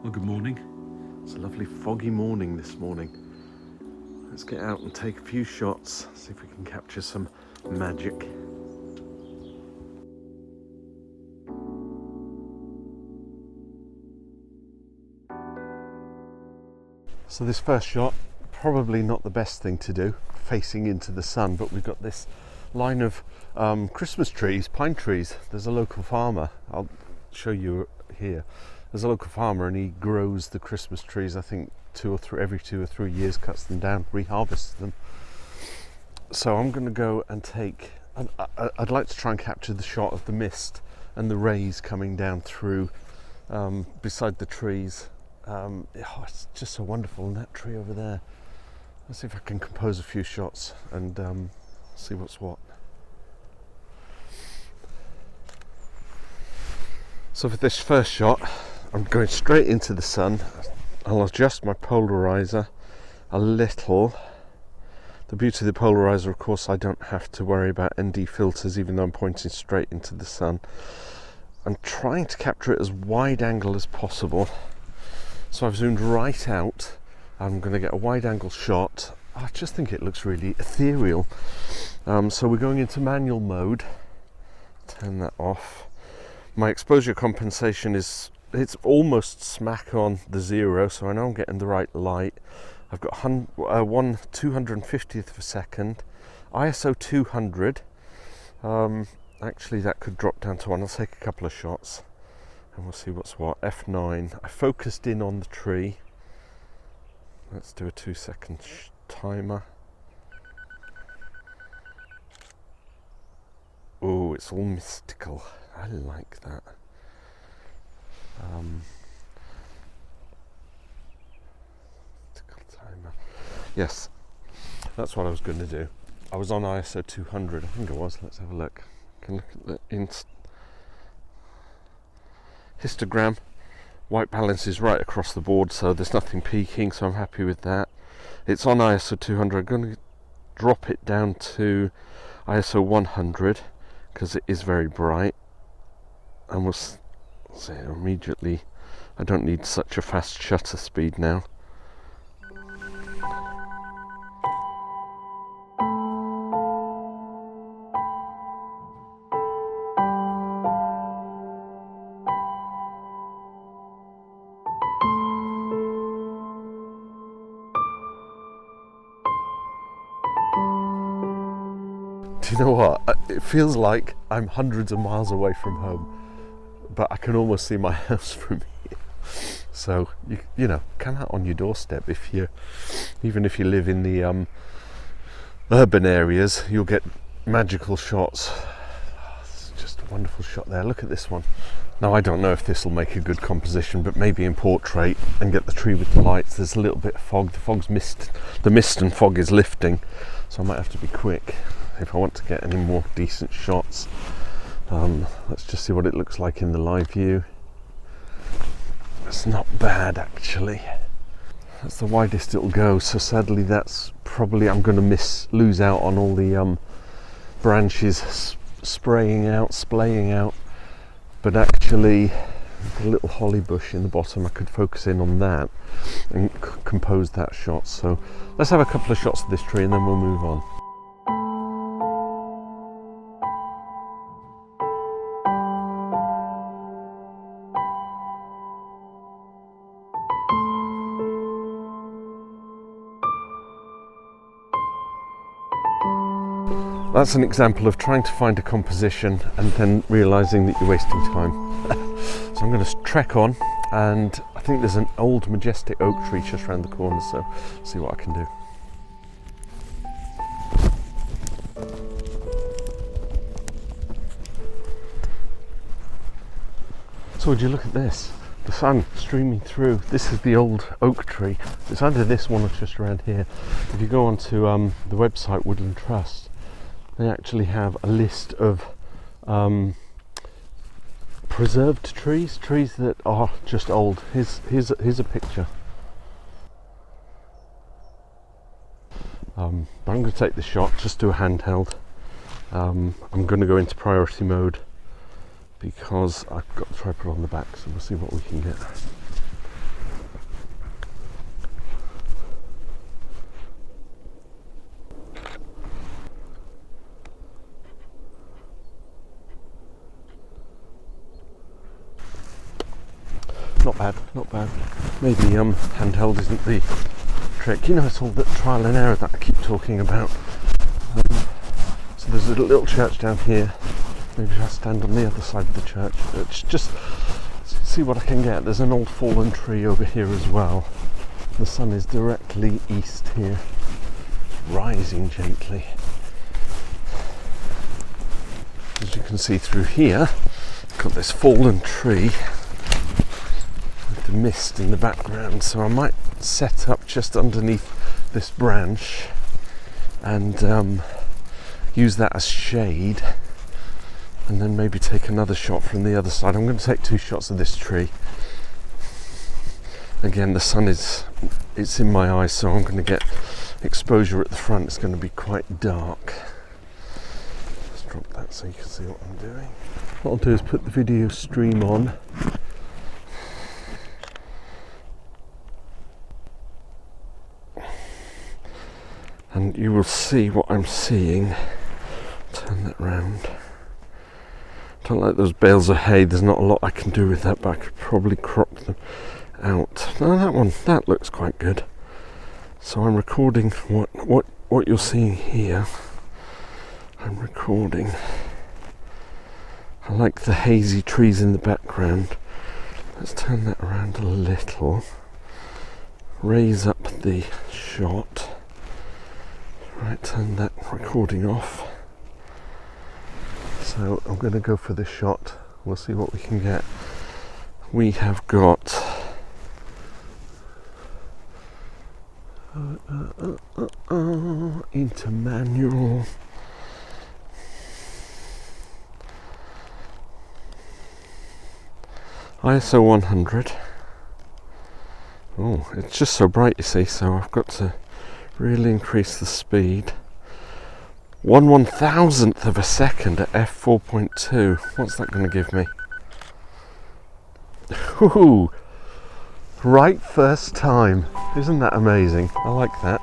Well, good morning. It's a lovely foggy morning this morning. Let's get out and take a few shots, see if we can capture some magic. So this first shot, probably not the best thing to do, facing into the sun, but we've got this line of Christmas trees, pine trees. There's a local farmer, I'll show you here. There's a local farmer and he grows the Christmas trees, I think every 2 or 3 years, cuts them down, reharvests them. So I'm going to go and I'd like to try and capture the shot of the mist and the rays coming down through beside the trees. It's just so wonderful, and that tree over there. Let's see if I can compose a few shots and see what's what. So for this first shot, I'm going straight into the sun. I'll adjust my polarizer a little. The beauty of the polarizer, of course, I don't have to worry about ND filters, even though I'm pointing straight into the sun. I'm trying to capture it as wide angle as possible. So I've zoomed right out. I'm going to get a wide angle shot. I just think it looks really ethereal. So we're going into manual mode. Turn that off. My exposure compensation it's almost smack on the 0, so I know I'm getting the right light. I've got 1/250th of a second, ISO 200. Actually that could drop down to 1. I'll take a couple of shots and we'll see what's what. F9. I focused in on the tree. Let's do a 2-second timer. Oh, it's all mystical. I like that. Mystical timer. Yes, that's what I was going to do. I was on ISO 200, I think it was. Let's have a look. Can look at the histogram. White balance is right across the board, so there's nothing peaking, so I'm happy with that. It's on ISO 200. I'm going to drop it down to ISO 100 because it is very bright. And we'll see immediately. I don't need such a fast shutter speed now. Do you know what? It feels like I'm hundreds of miles away from home, but I can almost see my house from here. So you know, come out on your doorstep. Even if you live in the urban areas, you'll get magical shots. It's just a wonderful shot there. Look at this one. Now I don't know if this will make a good composition, but maybe in portrait and get the tree with the lights. There's a little bit of fog. The mist and fog is lifting, so I might have to be quick if I want to get any more decent shots. Let's just see what it looks like in the live view. It's not bad actually. That's the widest it'll go, so sadly that's probably, I'm going to lose out on all the branches splaying out, but actually the little holly bush in the bottom, I could focus in on that and compose that shot. So let's have a couple of shots of this tree and then we'll move on. That's an example of trying to find a composition and then realising that you're wasting time. So I'm going to trek on, and I think there's an old majestic oak tree just around the corner, so see what I can do. So would you look at this? The sun streaming through. This is the old oak tree. It's either this one or just around here. If you go onto the website Woodland Trust, they actually have a list of preserved trees that are just old. Here's a picture. But I'm going to take this shot, just do a handheld. I'm going to go into priority mode because I've got the tripod on the back, so we'll see what we can get. not bad, not bad. Maybe handheld isn't the trick. You know, it's all the trial and error that I keep talking about. So there's a little church down here. Maybe I'll stand on the other side of the church. Just see what I can get. There's an old fallen tree over here as well. The sun is directly east here, rising gently. As you can see through here, got this fallen tree with the mist in the background, so I might set up just underneath this branch and use that as shade, and then maybe take another shot from the other side. I'm going to take 2 shots of this tree. Again, the sun it's in my eyes, so I'm going to get exposure at the front. It's going to be quite dark. Let's drop that so you can see what I'm doing. What I'll do is put the video stream on. And you will see what I'm seeing. Turn that round. Don't like those bales of hay. There's not a lot I can do with that, but I could probably crop them out. No, that looks quite good. So I'm recording what you're seeing here. I'm recording. I like the hazy trees in the background. Let's turn that around a little. Raise up the shot. Right, turn that recording off. So I'm going to go for this shot. We'll see what we can get. We have got into manual. ISO 100. Oh, it's just so bright, you see, so I've got to really increase the speed. 1/1000th of a second at f4.2. What's that going to give me? Ooh, right first time. Isn't that amazing? I like that.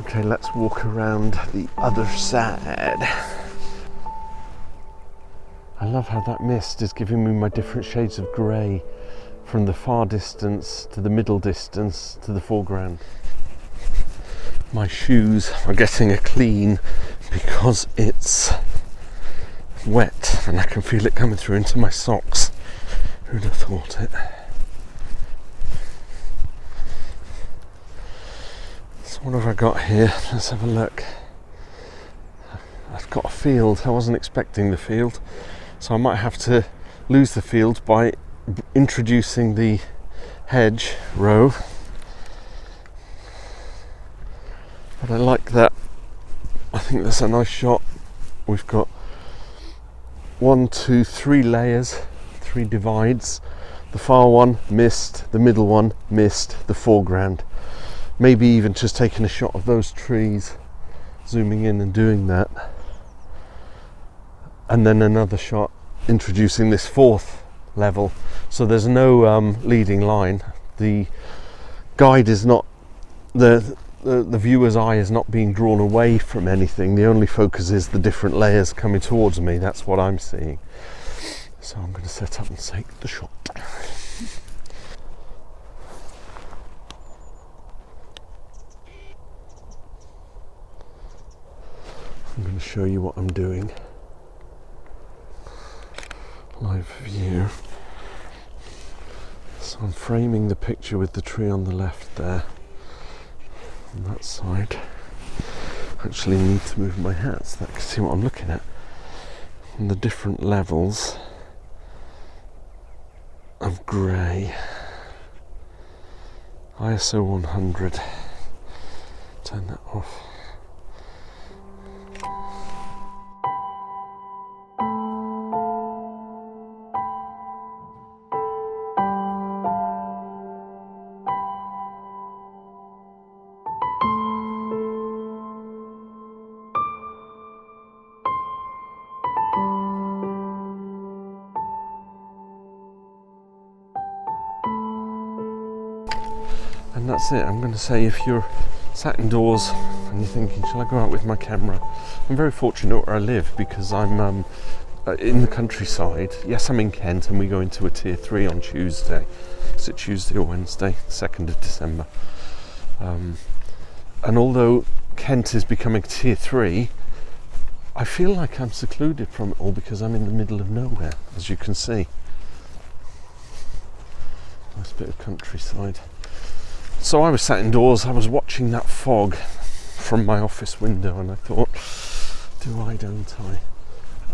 Okay, let's walk around the other side. I love how that mist is giving me my different shades of grey, from the far distance to the middle distance to the foreground. My shoes are getting a clean because it's wet and I can feel it coming through into my socks. Who'd have thought it? What have I got here? Let's have a look. I've got a field. I wasn't expecting the field, so I might have to lose the field by introducing the hedge row. But I like that. I think that's a nice shot. We've got 1, 2, 3 layers, 3 divides. The far one, mist. The middle one, mist. The foreground. Maybe even just taking a shot of those trees, zooming in and doing that. And then another shot introducing this 4th level. So there's no leading line. The guide is not, the viewer's eye is not being drawn away from anything. The only focus is the different layers coming towards me. That's what I'm seeing. So I'm going to set up and take the shot. I'm going to show you what I'm doing. Live view. So I'm framing the picture with the tree on the left there. On that side. I actually need to move my hat so that I can see what I'm looking at. And the different levels of grey. ISO 100. Turn that off. that's it. I'm going to say, if you're sat indoors and you're thinking, shall I go out with my camera? I'm very fortunate where I live because I'm in the countryside. Yes, I'm in Kent, and we go into a tier 3 on Tuesday. Is it Tuesday or Wednesday? 2nd of December. And although Kent is becoming tier 3, I feel like I'm secluded from it all because I'm in the middle of nowhere, as you can see. Nice bit of countryside. So I was sat indoors, I was watching that fog from my office window, and I thought, do I, don't I?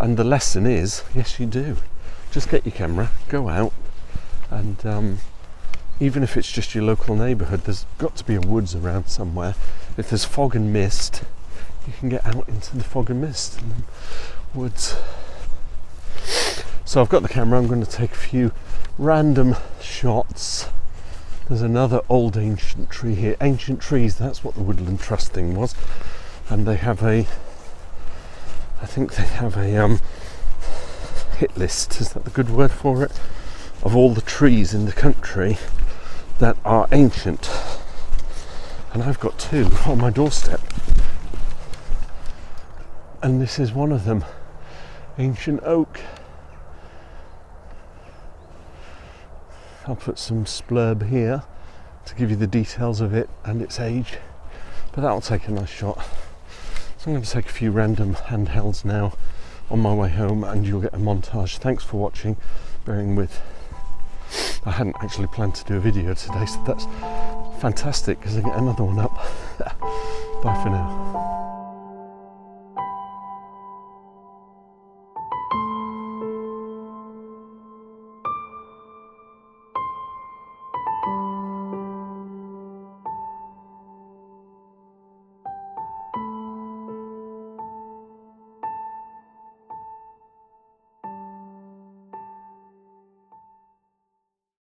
And the lesson is, yes you do. Just get your camera, go out, and even if it's just your local neighbourhood, there's got to be a woods around somewhere. If there's fog and mist, you can get out into the fog and mist and the woods. So I've got the camera, I'm going to take a few random shots. There's another old ancient tree here. Ancient trees, that's what the Woodland Trust thing was. And they have I think they have a hit list, is that the good word for it? Of all the trees in the country that are ancient. And I've got 2 on my doorstep. And this is one of them. Ancient oak. I'll put some splurb here to give you the details of it and its age, but that'll take a nice shot. So I'm going to take a few random handhelds now on my way home, and you'll get a montage. Thanks for watching, bearing with. I hadn't actually planned to do a video today, so that's fantastic because I get another one up. Bye for now.